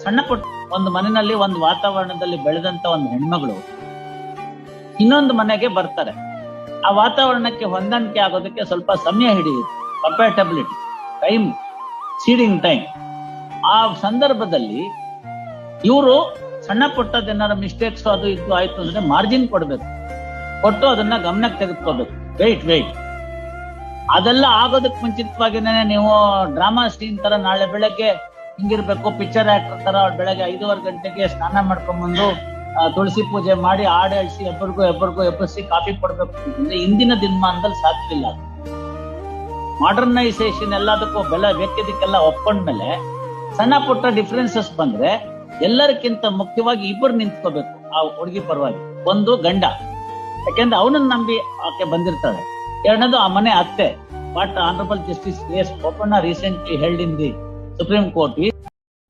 ಸಣ್ಣ ಪುಟ್ಟ ಒಂದು ಮನೆಯಲ್ಲಿ ಒಂದು ವಾತಾವರಣದಲ್ಲಿ ಬೆಳೆದಂತ ಒಂದು ಹೆಣ್ಮಗಳು ಇನ್ನೊಂದು ಮನೆಗೆ ಬರ್ತಾರೆ. ಆ ವಾತಾವರಣಕ್ಕೆ ಹೊಂದಾಣಿಕೆ ಆಗೋದಕ್ಕೆ ಸ್ವಲ್ಪ ಸಮಯ ಹಿಡಿಯುತ್ತೆ. Compatibility time, seeding time. ಆ ಸಂದರ್ಭದಲ್ಲಿ ಇವರು ಸಣ್ಣ ಪುಟ್ಟದೇನಾದ್ರು ಮಿಸ್ಟೇಕ್ಸ್ ಅದು ಇದು ಆಯ್ತು ಅಂದ್ರೆ ಮಾರ್ಜಿನ್ ಕೊಡ್ಬೇಕು, ಕೊಟ್ಟು ಅದನ್ನ ಗಮನಕ್ಕೆ ತೆಗೆದುಕೋಬೇಕು. ವೆಯ್ಟ್ ಅದೆಲ್ಲ ಆಗೋದಕ್ಕೆ ಮುಂಚಿತವಾಗಿನೇ ನೀವು ಡ್ರಾಮಾ ಸೀನ್ ತರ ನಾಳೆ ಬೆಳಗ್ಗೆ ಹಿಂಗಿರ್ಬೇಕು, ಪಿಕ್ಚರ್ ಆಕ್ಟರ್ ತರ ಬೆಳಗ್ಗೆ 5:15 ಗಂಟೆಗೆ ಸ್ನಾನ ಮಾಡ್ಕೊಂಡ್ಬಂದು ತುಳಸಿ ಪೂಜೆ ಮಾಡಿ ಹಾಡು ಹೇಳಿಸಿ ಎಬ್ಬರಿಗೂ ಎಬ್ಬರಿಸಿ ಕಾಫಿ ಕೊಡ್ಬೇಕು ಅಂದ್ರೆ ಇಂದಿನ ದಿನಮಾನದಲ್ಲಿ ಸಾಧ್ಯವಿಲ್ಲ. ಮಾಡರ್ನೈಸೇಷನ್ ಎಲ್ಲದಕ್ಕೂ ಬೆಲೆ ಬೇಕಿದ್ದಕ್ಕೆಲ್ಲ ಒಪ್ಕೊಂಡ್ಮೇಲೆ ಸಣ್ಣ ಪುಟ್ಟ ಡಿಫ್ರೆನ್ಸಸ್ ಬಂದ್ರೆ ಎಲ್ಲರಿಗಿಂತ ಮುಖ್ಯವಾಗಿ ಇಬ್ಬರು ನಿಂತ್ಕೋಬೇಕು ಆ ಹುಡುಗಿ ಪರವಾಗಿ. ಒಂದು ಗಂಡ, ಯಾಕೆಂದ್ರೆ ಅವನನ್ನ ನಂಬಿ ಆಕೆ ಬಂದಿರ್ತಾಳೆ. ಎರಡನೇದು ಆ ಮನೆ ಅತ್ತೆ. What honourable justice S Bopanna recently held in the Supreme Court